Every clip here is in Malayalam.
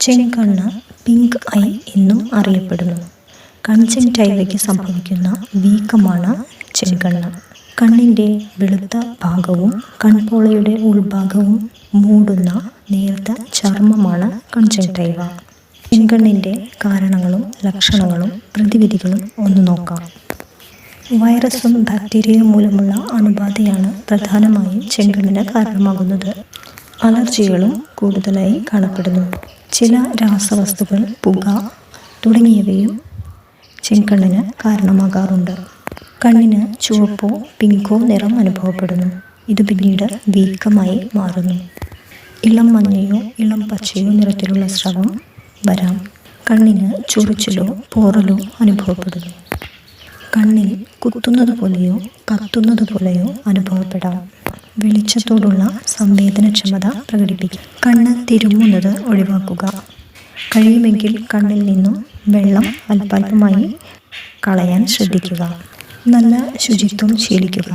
ചെങ്കണ്ണ് പിങ്ക് ഐ എന്നും അറിയപ്പെടുന്നു. കൺജങ്ക്റ്റൈവയ്ക്ക് സംഭവിക്കുന്ന വീക്കമാണ് ചെങ്കണ്ണ്. കണ്ണിൻ്റെ വെളുത്ത ഭാഗവും കൺപോളയുടെ ഉൾഭാഗവും മൂടുന്ന നേർത്ത ചർമ്മമാണ് കൺജങ്ക്റ്റൈവ. ചെങ്കണ്ണിൻ്റെ കാരണങ്ങളും ലക്ഷണങ്ങളും പ്രതിവിധികളും ഒന്ന് നോക്കാം. വൈറസും ബാക്ടീരിയയും മൂലമുള്ള അണുബാധയാണ് പ്രധാനമായും ചെങ്കണ്ണിന് കാരണമാകുന്നത്. അലർജികളും കൂടുതലായി കാണപ്പെടുന്നു. ചില രാസവസ്തുക്കൾ, പുക തുടങ്ങിയവയും ചെങ്കണ്ണിന് കാരണമാകാറുണ്ട്. കണ്ണിന് ചുവപ്പോ പിങ്കോ നിറം അനുഭവപ്പെടുന്നു. ഇത് പിന്നീട് വീക്കമായി മാറുന്നു. ഇളം മഞ്ഞയോ ഇളം പച്ചയോ നിറത്തിലുള്ള സ്രവം വരാം. കണ്ണിന് ചൊറിച്ചിലോ പോറലോ അനുഭവപ്പെടുന്നു. കണ്ണിൽ കുത്തുന്നത് പോലെയോ കത്തുന്നത് പോലെയോ അനുഭവപ്പെടാം. വെളിച്ചത്തോടുള്ള സംവേദനക്ഷമത പ്രകടിപ്പിക്കും. കണ്ണ് തിരുമ്മുന്നത് ഒഴിവാക്കുക. കഴിയുമെങ്കിൽ കണ്ണിൽ നിന്നും വെള്ളം അല്പാൽപമായി കളയാൻ ശ്രദ്ധിക്കുക. നല്ല ശുചിത്വം ശീലിക്കുക.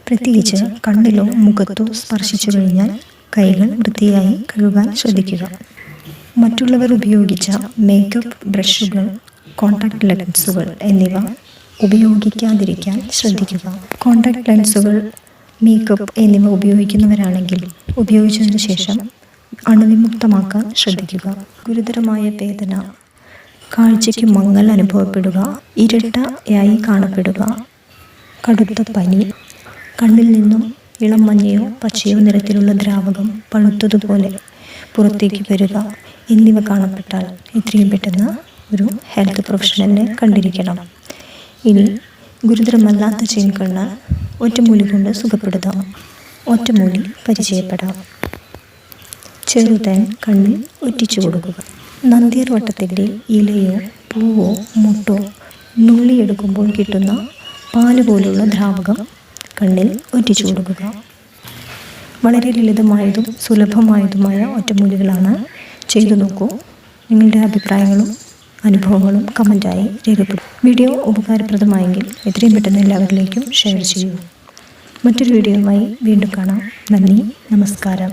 പ്രത്യേകിച്ച് കണ്ണിലോ മുഖത്തോ സ്പർശിച്ചു കഴിഞ്ഞാൽ കൈകൾ വൃത്തിയായി കഴുകാൻ ശ്രദ്ധിക്കുക. മറ്റുള്ളവർ ഉപയോഗിച്ച മേക്കപ്പ് ബ്രഷുകൾ, കോൺടാക്ട് ലെൻസുകൾ എന്നിവ ഉപയോഗിക്കാതിരിക്കാൻ ശ്രദ്ധിക്കുക. കോൺടാക്ട് ലെൻസുകൾ, മേക്കപ്പ് എന്നിവ ഉപയോഗിക്കുന്നവരാണെങ്കിൽ ഉപയോഗിച്ചതിന് ശേഷം അണുവിമുക്തമാക്കാൻ ശ്രദ്ധിക്കുക. ഗുരുതരമായ വേദന, കാഴ്ചയ്ക്ക് മങ്ങൽ അനുഭവപ്പെടുക, ഇരട്ടയായി കാണപ്പെടുക, കടുത്ത പനി, കണ്ണിൽ നിന്നും ഇളം മഞ്ഞയോ പച്ചയോ നിറത്തിലുള്ള ദ്രാവകം പഴുത്തതുപോലെ പുറത്തേക്ക് വരിക എന്നിവ കാണപ്പെട്ടാൽ എത്രയും പെട്ടെന്ന് ഒരു ഹെൽത്ത് പ്രൊഫഷണലിനെ കണ്ടിരിക്കണം. ഇനി ഗുരുതരമല്ലാത്ത ചെങ്കണ്ണ് ഒറ്റമൂലി കൊണ്ട് സുഖപ്പെടുത്താം. ഒറ്റമൂലി പരിചയപ്പെടാം. ചെറുതേൻ കണ്ണിൽ ഒറ്റിച്ചു കൊടുക്കുക. നന്ദ്യാർ വട്ടത്തിൻ്റെ ഇലയോ പൂവോ മുട്ടോ നുള്ളിയെടുക്കുമ്പോൾ കിട്ടുന്ന പാല് പോലുള്ള ദ്രാവകം കണ്ണിൽ ഒറ്റിച്ചു കൊടുക്കുക. വളരെ ലളിതമായതും സുലഭമായതുമായ ഒറ്റമൂലികളാണ്. ചെയ്തു നോക്കൂ. നിങ്ങളുടെ അഭിപ്രായങ്ങളും അനുഭവങ്ങളും കമൻറ്റായി രേഖപ്പെടുത്തും. വീഡിയോ ഉപകാരപ്രദമായെങ്കിൽ എത്രയും പെട്ടെന്ന് എല്ലാവരിലേക്കും ഷെയർ ചെയ്യൂ. മറ്റൊരു വീഡിയോയുമായി വീണ്ടും കാണാം. നന്ദി, നമസ്കാരം.